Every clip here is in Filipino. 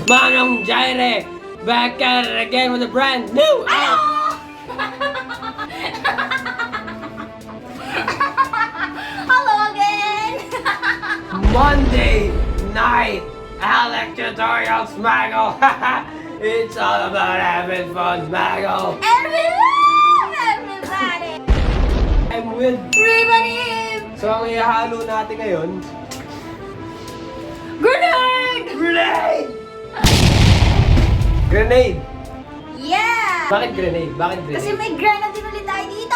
Manong Jireh, back at it again with a brand new Hello again! Monday night Alak tutorial Smaggle. It's all about having fun, Smaggle. Everybody! I'm with Everybody! So ang ihalo natin ngayon, Grenade! grenade! Grenade! Yeah! Bakit grenade? Bakit grenade? Kasi may grenade ulit tayo dito!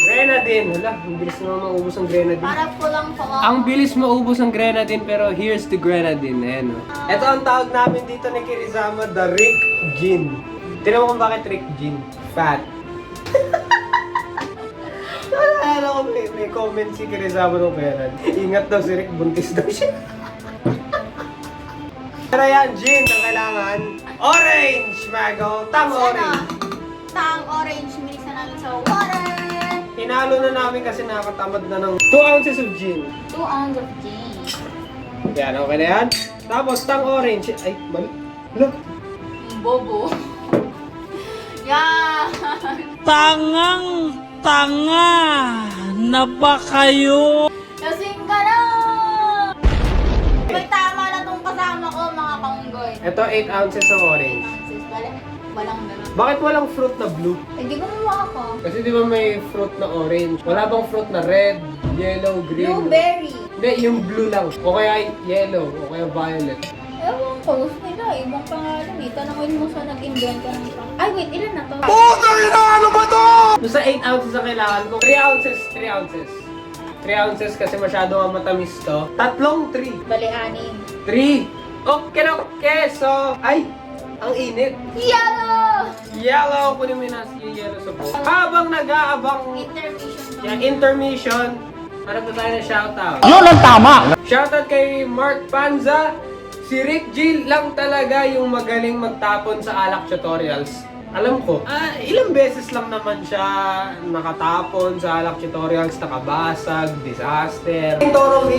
Grenadine! Hala, ang bilis naman maubos ang grenadine. Para pulang. Ang bilis maubos ang grenadine, pero here's the grenadine. Ayan, oh. Ito ang tawag namin dito ni Kirizama, the Rick Gin. Tignan mo kung bakit Rick Gin. Fat. Alam ko, may comment si Kirizama nung kailan. Ingat daw si Rick, buntis daw siya. Pero yan, gin ang kailangan. Orange, Mago. Tang orange. Tang orange. Mix na namin sa water. Hinalo na namin kasi nakatamad na ng 2 ounces of gin. 2 ounces of gin. Yan, okay na yan. Tapos, tang orange. Ay, mali. Look. Bobo. Yan. Tanga na ba kayo? Lasing ka na! May tama na tong kasama ko, mga kaunggoy. Ito, 8 ounces ng orange. Walang gano'n. Bakit walang fruit na blue? Hindi ko mawa ako. Kasi di ba may fruit na orange? Wala bang fruit na red, yellow, green? Blueberry. Hindi, yung blue lang. O kaya yellow, o kaya violet. Ewan ko, gusto nila. Ibang pangalan eh. Tanungin mo sa nag-invent ka ng pangalan. Ay, wait, ilan na to? Ano ba to? Doon sa 8 ounces ang kailangan ko, 3 ounces, 3 ounces. 3 ounces kasi masyado nga matamis to. Tatlong 3. Bali, 6. 3. Okay. So, ay, ang init. Yellow! Yellow, kunin mo yung yellow sa buhok. Habang nag-aabang Intermission. yan, intermission, hanap na tayo ng shoutout. Yun ang tama! Shoutout kay Mark Panza. Si Rick G lang talaga yung magaling magtapon sa Alak tutorials. Alam ko, ilang beses lang naman siya nakatapon sa Alak tutorials, nakabasag, disaster. Toro,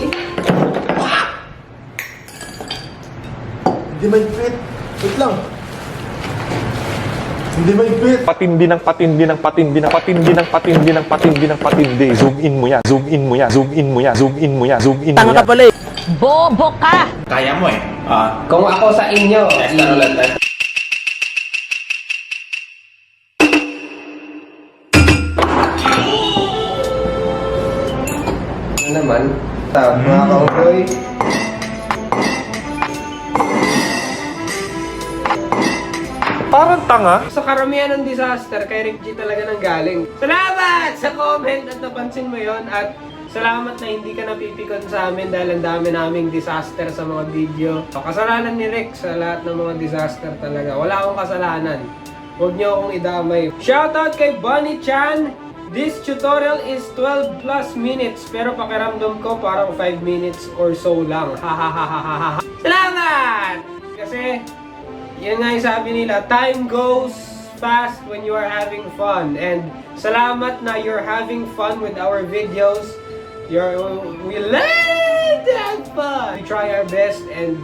Hindi maigpit. Wait lang. Hindi maigpit. Patindi ng patindi ng patindi ng patindi ng patindi ng patindi ng patindi. Zoom in mo yan. Zoom in mo yan. Zoom in mo yan. Zoom in mo yan. Zoom in mo yan. Tanga ka pala eh. Bobo ka! Kaya mo eh. kung ako sa inyo, ano naman? Mga kaukoy. Parang tanga. Sa karamihan ng disaster, kay Rick G talaga nang galing. Salamat sa comment at napansin mo yon, at salamat na hindi ka napipikon sa amin dahil ang dami naming disaster sa mga video. So, kasalanan ni Rick sa lahat ng mga disaster talaga. Wala akong kasalanan. Huwag niyo akong idamay. Shoutout kay Bunny Chan. This tutorial is 12 plus minutes pero pakiramdam ko parang 5 minutes or so lang. Hahaha. Salamat! Kasi yan nga yung sabi nila, time goes fast when you are having fun. And salamat na you're having fun with our videos. We love that fun. We try our best and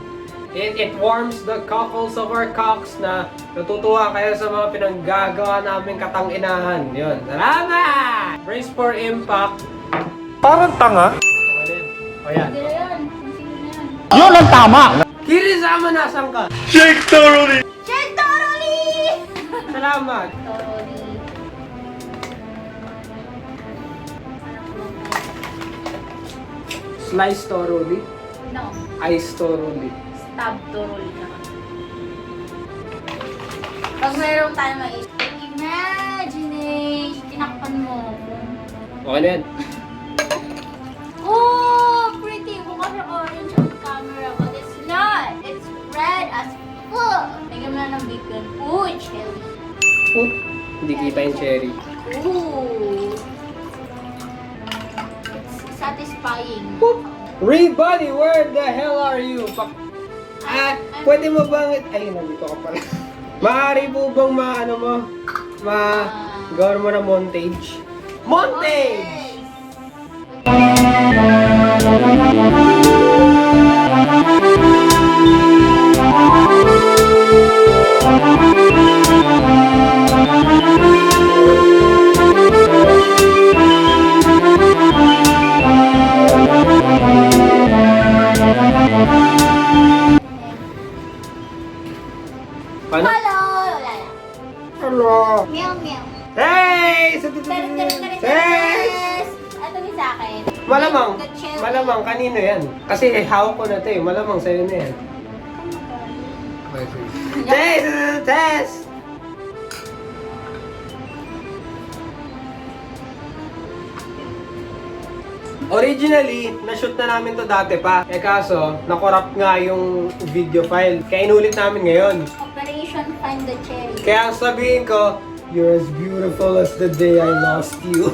it warms the cockles of our cocks na natutuwa kayo sa mga pinanggagawa naming katanginahan. Yun. Salamat! Brace for impact. Parang tanga. Okay na yun. O yan. Hindi na yan. Sino na yan? Yun ang tama! Kirizama, nasan ka? Shake thoroughly. Check thoroughly! Salamat. Thoroughly. Slice thoroughly. No. Ice thoroughly. Stab thoroughly na. Pag mayroon tayo imagination, tinakpan mo. Okay na yan. Oh, pretty. Mukha siya orange on camera, but it's not. It's red as fuck. Lagyan mo na ng bacon. Ooh, cherry. Oop, hindi kita yung cherry. Ooh. It's satisfying. Everybody, where the hell are you? Pwede mo bang... Ay, nandito ka pala. Maaari po bang gawin mo na montage? Montage! Paano? Hello! Wala lang. Hello! Meow, meow. Hey! Yes! Ito din sa akin. Malamang, The cherry. malamang kanino yan? Kasi hawak ko na ito eh, malamang sa'yo na yan. Test! Test! Originally, na-shoot na namin to dati pa. Eh kaso, na-corrupt nga yung video file. Kaya inulit namin ngayon. Operation Find the Cherry. Kaya ang sabihin ko, you're as beautiful as the day I lost you.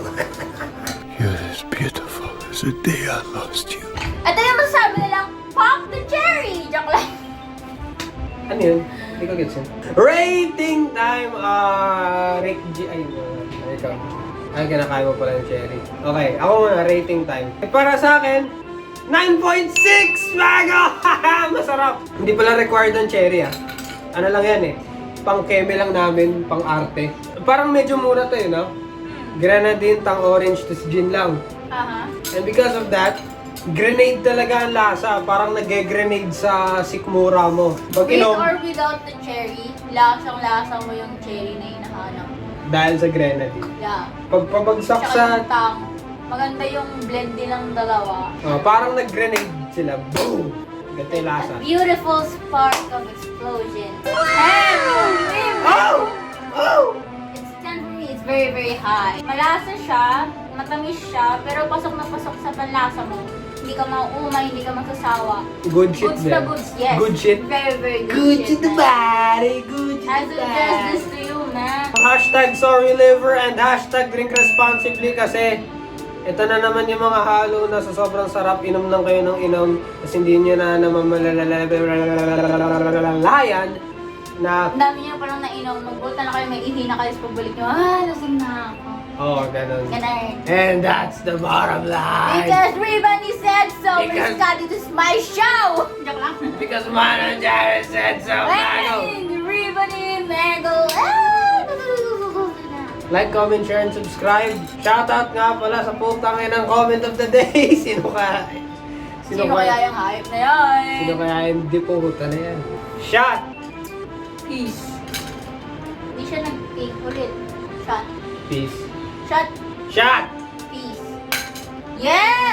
You're as beautiful as the day I lost you. At yung masasabi nilang, pop the cherry! Joke lang. Ano yun? Hindi ko gets yun. Rating time! Rick G... Ay, ikaw. Ay, kinakain mo pala yung cherry. Okay, ako muna, rating time. Para sa akin, 9.6! Bago! Masarap! Hindi pala required ang cherry ah. Ano lang yan eh. Pang-keme lang namin, pang-arte. Parang medyo mura to yun, no? Grenadine, tang orange, tas gin lang. Aha. And because of that, grenade talaga ang lasa. Parang nag-grenade sa sikmura mo. Pag With inom, or without the cherry, lasang-lasa mo yung cherry na hinahanap. dahil sa grenadine. Yeah. Pag pabagsak Tsaka sa... yung tang, maganda yung blend din ng dalawa. parang nag-grenade sila. Boom! Ganito yung lasa. A beautiful spark of explosion. Oh! Oh! It's tendery, it's very, very high. Malasa siya, matamis siya, pero pasok na pasok sa panlasa mo. Hindi ka mauumay, hindi ka magsasawa. Good shit Goods din. na goods, yes. Good shit. Very, very good, Good shit. shit the body. Good shit I the suggest body. this to you, man. Hashtag sorry liver and hashtag drink responsibly kasi ito na naman yung mga halo na sa sobrang sarap, inom lang kayo ng inom kasi hindi nyo na namamalayan na Ang dami niyo parang nainom, magbulta na kayo, may ihi na kayo, pagbalik nyo, lasing na ako. ganun. Ganun. And that's the bottom line. Because Ribani said so, Because- Miss Scotty, this is my show! Joke lang. Because Manong Jireh said so, Manong. And Ribani, Mango, Like, comment, share, and subscribe. Shoutout nga pala sa putang ng comment of the day. Sino Sino kaya yung hype na yan? Sino kaya yung puta na yan? Shot! Peace. Hindi siya nag-take ulit. Shot. Peace. Shot. Shot! Peace. Yes!